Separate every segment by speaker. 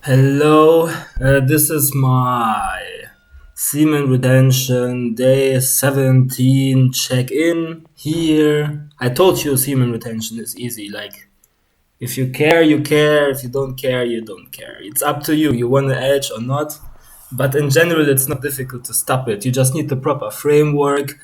Speaker 1: Hello, this is my Semen Retention Day 17 check-in here. I told you Semen Retention is easy. Like, if you care, you care. If you don't care, you don't care. It's up to you. You want to edge or not. But in general, it's not difficult to stop it. You just need the proper framework.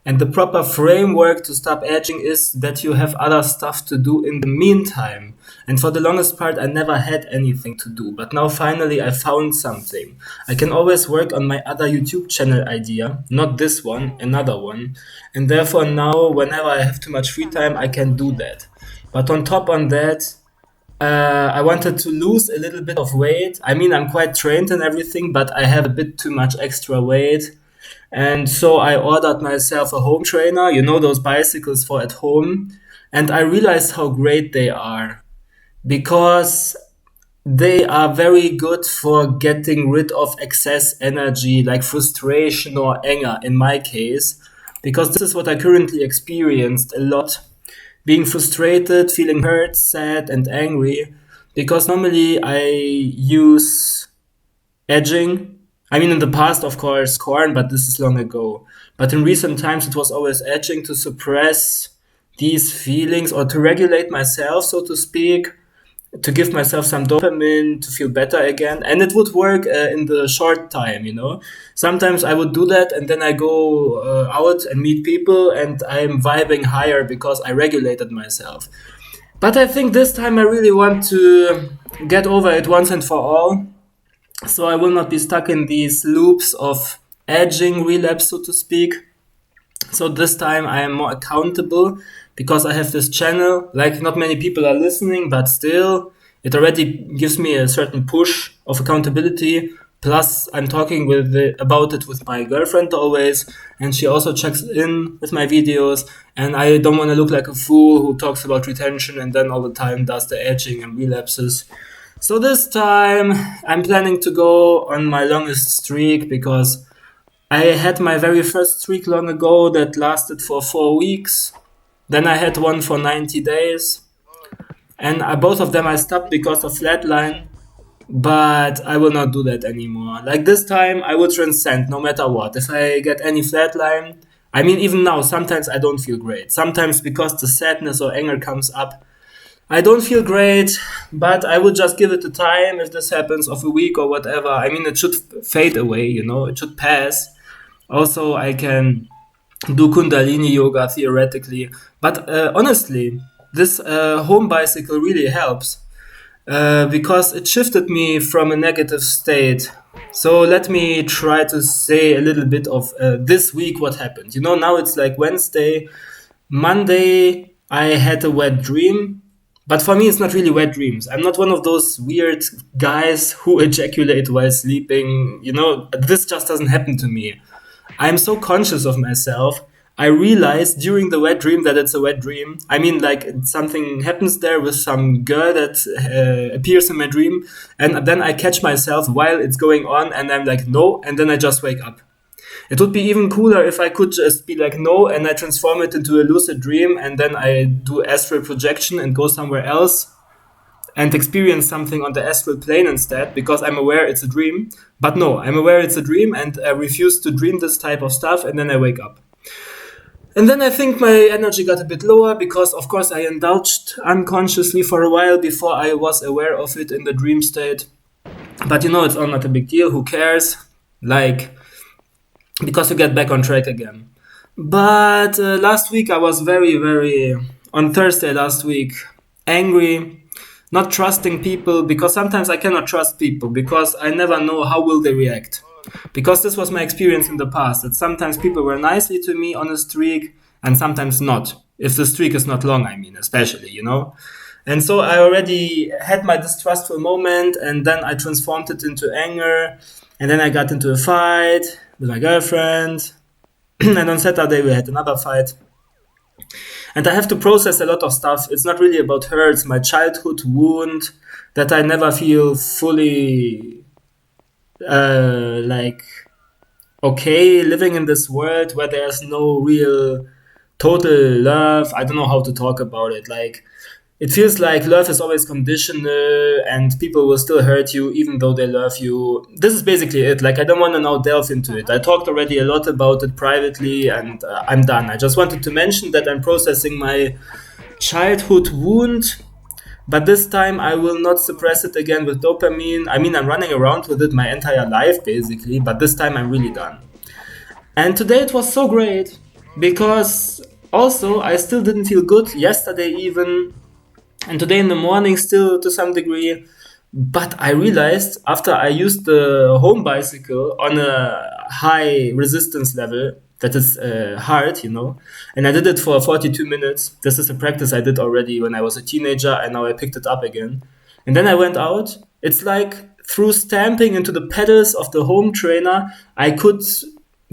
Speaker 1: And the proper framework to stop edging is that you have other stuff to do in the meantime. And for the longest part, I never had anything to do. But now finally, I found something. I can always work on my other YouTube channel idea, not this one, another one. And therefore, now, whenever I have too much free time, I can do that. But on top on that, I wanted to lose a little bit of weight. I mean, I'm quite trained and everything, but I have a bit too much extra weight. And so I ordered myself a home trainer, you know, those bicycles for at home. And I realized how great they are because they are very good for getting rid of excess energy, like frustration or anger in my case, because this is what I currently experienced a lot, being frustrated, feeling hurt, sad, and angry. Because normally I use edging. I mean, in the past, of course, corn, but this is long ago. But in recent times, it was always edging to suppress these feelings or to regulate myself, so to speak, to give myself some dopamine to feel better again. And it would work in the short time, you know. Sometimes I would do that and then I go out and meet people and I'm vibing higher because I regulated myself. But I think this time I really want to get over it once and for all. So I will not be stuck in these loops of edging relapse, so to speak. So this time I am more accountable because I have this channel. Like, not many people are listening, but still, it already gives me a certain push of accountability. Plus, I'm talking about it with my girlfriend always, and she also checks in with my videos. And I don't want to look like a fool who talks about retention and then all the time does the edging and relapses. So this time, I'm planning to go on my longest streak because I had my very first streak long ago that lasted for 4 weeks. Then I had one for 90 days. And both of them I stopped because of flatline. But I will not do that anymore. Like, this time, I will transcend no matter what. If I get any flatline, I mean, even now, sometimes I don't feel great. Sometimes because the sadness or anger comes up, I don't feel great, but I would just give it a time if this happens of a week or whatever. I mean, it should fade away, you know, it should pass. Also, I can do Kundalini yoga theoretically. But honestly, this home bicycle really helps because it shifted me from a negative state. So let me try to say a little bit of this week what happened. You know, now it's like Wednesday. Monday, I had a wet dream. But for me, it's not really wet dreams. I'm not one of those weird guys who ejaculate while sleeping. You know, this just doesn't happen to me. I'm so conscious of myself. I realized during the wet dream that it's a wet dream. I mean, like, something happens there with some girl that appears in my dream, and then I catch myself while it's going on, and I'm like, no, and then I just wake up. It would be even cooler if I could just be like, no, and I transform it into a lucid dream, and then I do astral projection and go somewhere else and experience something on the astral plane instead because I'm aware it's a dream. But no, I'm aware it's a dream and I refuse to dream this type of stuff, and then I wake up. And then I think my energy got a bit lower because, of course, I indulged unconsciously for a while before I was aware of it in the dream state. But you know, it's all not a big deal. Who cares? Like, because you get back on track again. But last week I was on Thursday last week, angry, not trusting people because sometimes I cannot trust people because I never know how will they react. Because this was my experience in the past, that sometimes people were nicely to me on a streak and sometimes not. If the streak is not long, I mean, especially, you know. And so I already had my distrustful moment and then I transformed it into anger. And then I got into a fight with my girlfriend. And on Saturday we had another fight. And I have to process a lot of stuff. It's not really about her, it's my childhood wound that I never feel fully like okay living in this world where there's no real total love. I don't know how to talk about it. Like, it feels like love is always conditional and people will still hurt you even though they love you. This is basically it. Like, I don't want to now delve into it. I talked already a lot about it privately, and I'm done. I just wanted to mention that I'm processing my childhood wound, but this time I will not suppress it again with dopamine. I mean, I'm running around with it my entire life basically, but this time I'm really done. And today it was so great because also I still didn't feel good yesterday even, and today in the morning still to some degree. But I realized after I used the home bicycle on a high resistance level that is hard, and I did it for 42 minutes. This is a practice I did already when I was a teenager, and now I picked it up again. And then I went out. It's like through stamping into the pedals of the home trainer, I could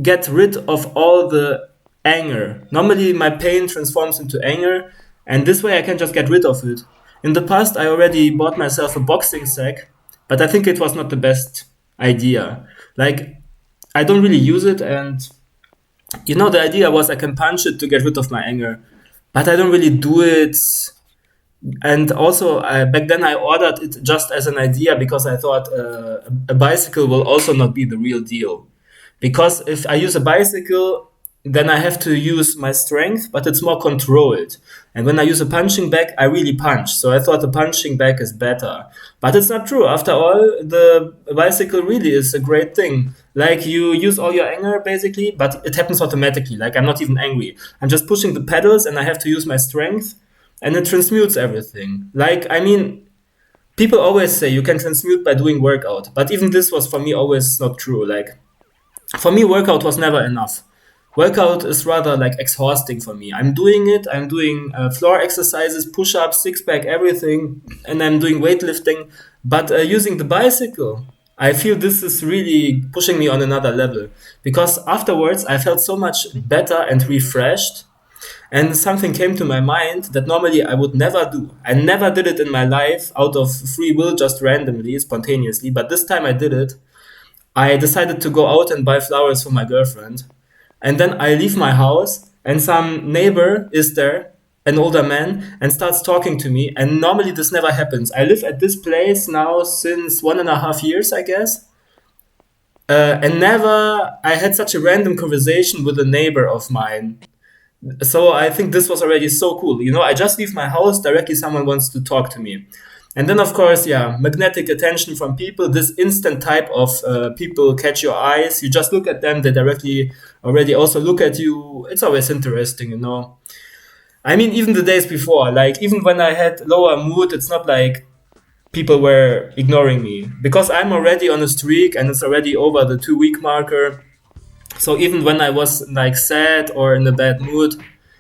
Speaker 1: get rid of all the anger. Normally, my pain transforms into anger, and this way I can just get rid of it. In the past, I already bought myself a boxing sack, but I think it was not the best idea. Like, I don't really use it, and the idea was I can punch it to get rid of my anger, but I don't really do it. And also, back then I ordered it just as an idea because I thought a bicycle will also not be the real deal. Because if I use a bicycle, then I have to use my strength, but it's more controlled. And when I use a punching bag, I really punch. So I thought the punching bag is better. But it's not true. After all, the bicycle really is a great thing. Like, you use all your anger basically, but it happens automatically. Like, I'm not even angry. I'm just pushing the pedals and I have to use my strength, and it transmutes everything. Like, I mean, people always say you can transmute by doing workout, but even this was for me always not true. Like, for me, workout was never enough. Workout is rather like exhausting for me. I'm doing it. I'm doing floor exercises, push-ups, six-pack, everything, and I'm doing weightlifting. But using the bicycle, I feel this is really pushing me on another level, because afterwards I felt so much better and refreshed. And something came to my mind that normally I would never do. I never did it in my life out of free will, just randomly, spontaneously. But this time I did it. I decided to go out and buy flowers for my girlfriend. And then I leave my house, and some neighbor is there, an older man, and starts talking to me. And normally this never happens. I live at this place now since 1.5 years, I guess. And never I had such a random conversation with a neighbor of mine. So I think this was already so cool. I just leave my house, directly someone wants to talk to me. And then, of course, yeah, magnetic attention from people, this instant type of people catch your eyes. You just look at them, they directly already also look at you. It's always interesting. I mean, even the days before, like, even when I had lower mood, it's not like people were ignoring me, because I'm already on a streak and it's already over the 2 week marker. So even when I was like sad or in a bad mood,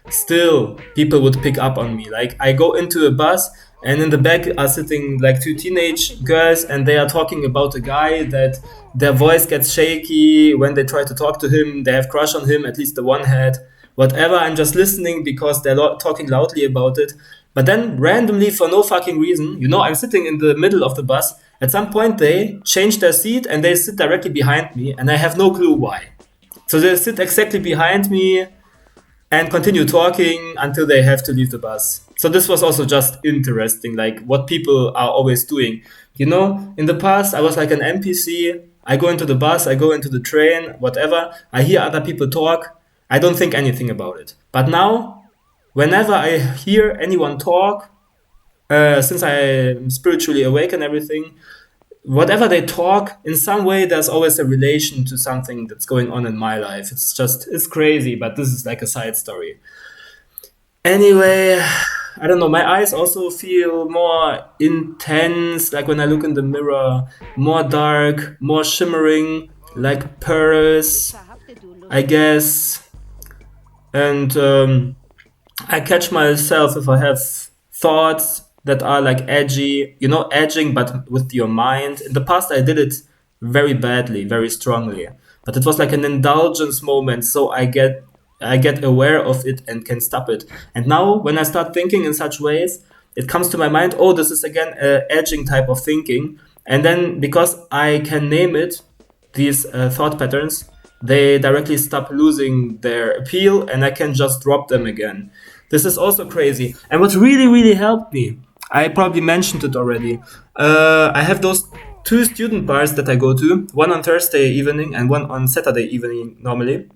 Speaker 1: still people would pick up on me. Like, I go into a bus and in the back are sitting like two teenage girls, and they are talking about a guy that their voice gets shaky when they try to talk to him. They have crush on him, at least the one had. Whatever, I'm just listening because they're talking loudly about it. But then randomly, for no fucking reason, I'm sitting in the middle of the bus. At some point they change their seat and they sit directly behind me, and I have no clue why. So they sit exactly behind me and continue talking until they have to leave the bus. So this was also just interesting, like what people are always doing. In the past, I was like an NPC. I go into the bus, I go into the train, whatever. I hear other people talk. I don't think anything about it. But now, whenever I hear anyone talk, since I'm spiritually awake and everything, whatever they talk, in some way, there's always a relation to something that's going on in my life. It's crazy, but this is like a side story. Anyway, I don't know, my eyes also feel more intense, like when I look in the mirror, more dark, more shimmering, like pearls, I guess. And I catch myself if I have thoughts that are like edgy, edging, but with your mind. In the past, I did it very badly, very strongly, but it was like an indulgence moment. So I get aware of it and can stop it. And now, when I start thinking in such ways, it comes to my mind. Oh, this is again a edging type of thinking. And then, because I can name it, these thought patterns, they directly stop losing their appeal, and I can just drop them again. This is also crazy. And what really, really helped me, I probably mentioned it already. I have those two student bars that I go to, one on Thursday evening and one on Saturday evening normally.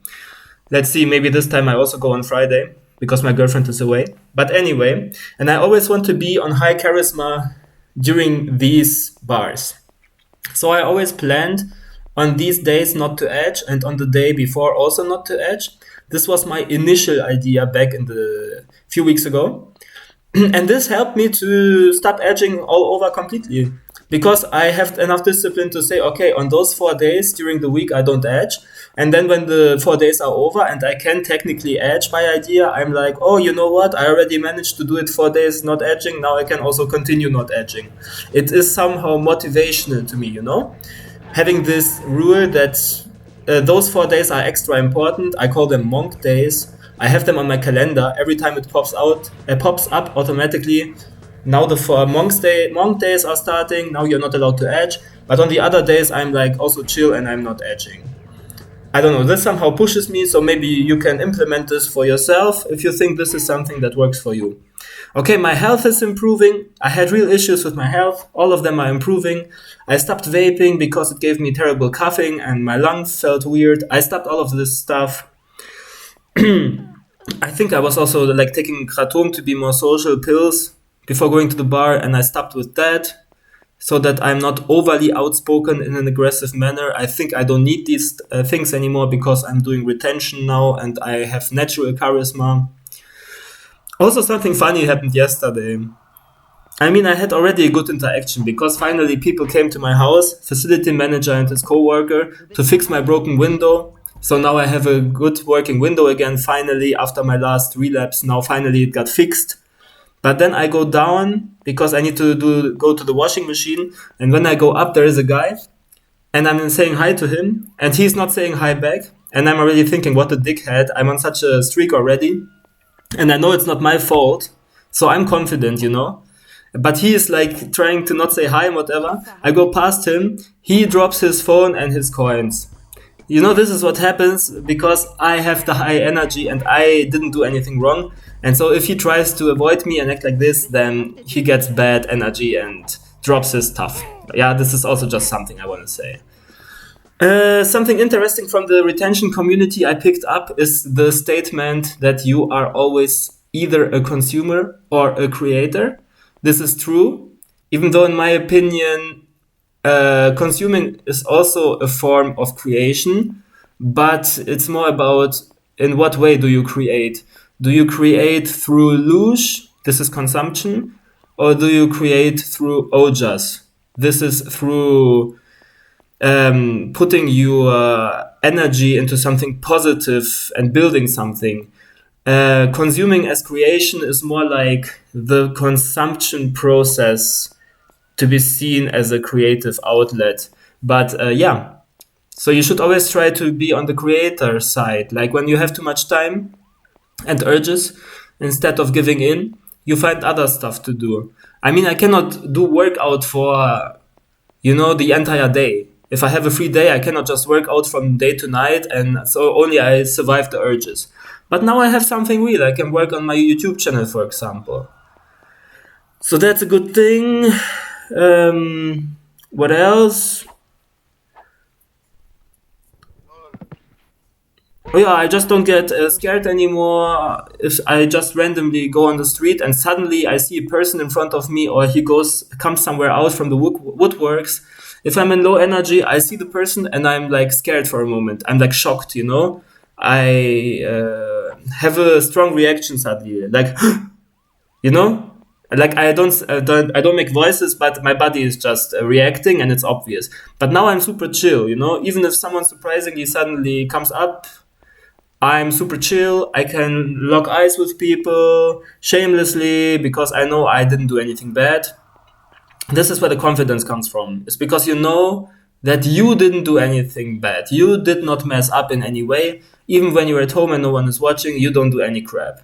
Speaker 1: Let's see, maybe this time I also go on Friday because my girlfriend is away. But anyway, and I always want to be on high charisma during these bars. So I always planned on these days not to edge and on the day before also not to edge. This was my initial idea back in the few weeks ago. And this helped me to stop edging all over completely because I have enough discipline to say, okay, on those 4 days during the week, I don't edge. And then when the 4 days are over and I can technically edge by idea, I'm like, oh, you know what? I already managed to do it 4 days not edging. Now I can also continue not edging. It is somehow motivational to me, you know? Having this rule that those 4 days are extra important. I call them monk days. I have them on my calendar. Every time it pops up automatically. Now the monk days are starting. Now you're not allowed to edge. But on the other days, I'm like also chill and I'm not edging. I don't know. This somehow pushes me. So maybe you can implement this for yourself if you think this is something that works for you. Okay, my health is improving. I had real issues with my health. All of them are improving. I stopped vaping because it gave me terrible coughing and my lungs felt weird. I stopped all of this stuff. I think I was also like taking kratom to be more social pills before going to the bar, and I stopped with that so that I'm not overly outspoken in an aggressive manner. I think I don't need these things anymore because I'm doing retention now and I have natural charisma. Also, something funny happened yesterday. I mean, I had already a good interaction because finally people came to my house, facility manager and his coworker, to fix my broken window. So now I have a good working window again, finally, after my last relapse. Now finally it got fixed. But then I go down because I need to go to the washing machine. And when I go up, there is a guy. And I'm saying hi to him. And he's not saying hi back. And I'm already thinking, what a dickhead. I'm on such a streak already. And I know it's not my fault. So I'm confident, you know. But he is like trying to not say hi and whatever. I go past him. He drops his phone and his coins. You know, this is what happens because I have the high energy and I didn't do anything wrong. And so if he tries to avoid me and act like this, then he gets bad energy and drops his stuff. Yeah, this is also just something I want to say. Something interesting from the retention community I picked up is the statement that you are always either a consumer or a creator. This is true, even though in my opinion, consuming is also a form of creation, but it's more about in what way do you create? Do you create through luge? This is consumption. Or do you create through ojas? This is through putting your energy into something positive and building something. Consuming as creation is more like the consumption process to be seen as a creative outlet. But yeah, so you should always try to be on the creator side. Like when you have too much time and urges, instead of giving in, you find other stuff to do. I mean, I cannot do workout for, the entire day. If I have a free day, I cannot just work out from day to night, and so only I survive the urges. But now I have something real. I can work on my YouTube channel, for example. So that's a good thing. What else? Oh yeah, I just don't get scared anymore if I just randomly go on the street and suddenly I see a person in front of me or he comes somewhere out from the woodworks. If I'm in low energy, I see the person and I'm like scared for a moment. I'm like shocked, I have a strong reaction suddenly, like, you know. Like I don't make voices, but my body is just reacting, and it's obvious. But now I'm super chill, Even if someone surprisingly suddenly comes up, I'm super chill. I can lock eyes with people shamelessly because I know I didn't do anything bad. This is where the confidence comes from. It's because you know that you didn't do anything bad. You did not mess up in any way. Even when you're at home and no one is watching, you don't do any crap.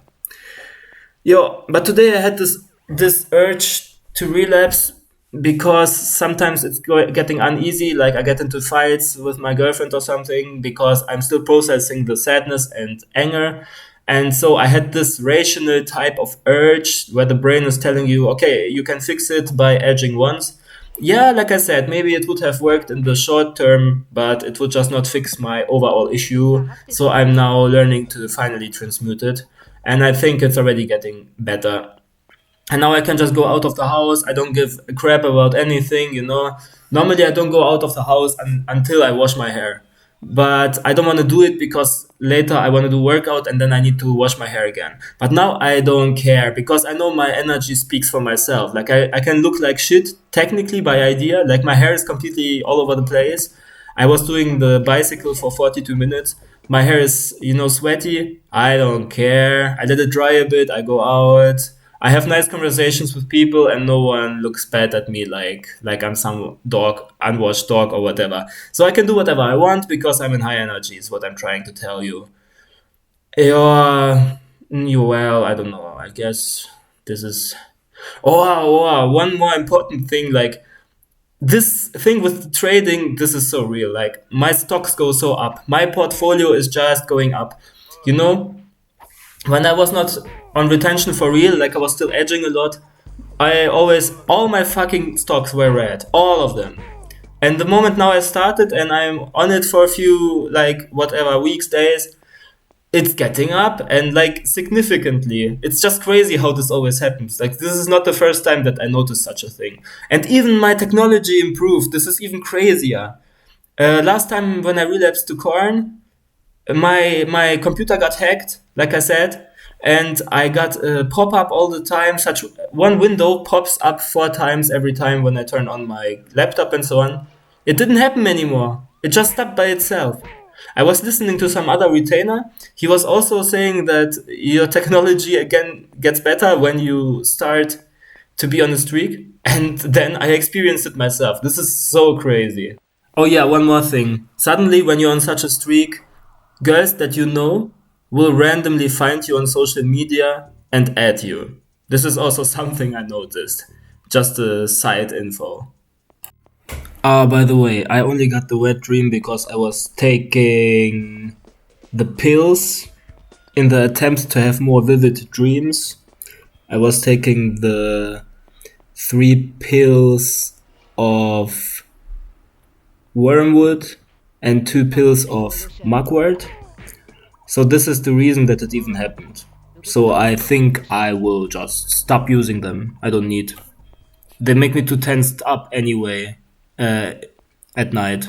Speaker 1: But today I had this urge to relapse because sometimes it's getting uneasy, like I get into fights with my girlfriend or something because I'm still processing the sadness and anger. And so I had this rational type of urge where the brain is telling you, okay, you can fix it by edging once. Yeah, like I said, maybe it would have worked in the short term, but it would just not fix my overall issue. So I'm now learning to finally transmute it. And I think it's already getting better. And now I can just go out of the house. I don't give a crap about anything, you know. Normally, I don't go out of the house until I wash my hair. But I don't want to do it because later I want to do workout and then I need to wash my hair again. But now I don't care because I know my energy speaks for myself. Like I can look like shit technically by idea. Like my hair is completely all over the place. I was doing the bicycle for 42 minutes. My hair is, you know, sweaty. I don't care. I let it dry a bit. I go out. I have nice conversations with people, and no one looks bad at me like I'm some dog, unwashed dog or whatever. So I can do whatever I want because I'm in high energy. Is what I'm trying to tell you. Yeah, well, I don't know. I guess this is. One more important thing. Like this thing with trading, this is so real. Like my stocks go so up. My portfolio is just going up. You know, when I was not on retention for real, like I was still edging a lot, all my fucking stocks were red. All of them. And the moment now I started and I'm on it for a few, like, whatever, weeks, days, it's getting up and like significantly. It's just crazy how this always happens. Like, this is not the first time that I noticed such a thing. And even my technology improved. This is even crazier. Last time when I relapsed to corn, my computer got hacked, like I said, and I got a pop up all the time. Such one window pops up 4 times every time when I turn on my laptop and so on. It didn't happen anymore. It just stopped by itself. I was listening to some other retainer. He was also saying that your technology again gets better when you start to be on a streak. And then I experienced it myself. This is so crazy. Oh yeah, one more thing. Suddenly, when you're on such a streak, girls that you know will randomly find you on social media and add you. This is also something I noticed. Just a side info. By the way, I only got the wet dream because I was taking the pills in the attempt to have more vivid dreams. I was taking the 3 pills of wormwood and 2 pills of mugwort. So this is the reason that it even happened. So I think I will just stop using them. I don't need. They make me too tensed up anyway at night.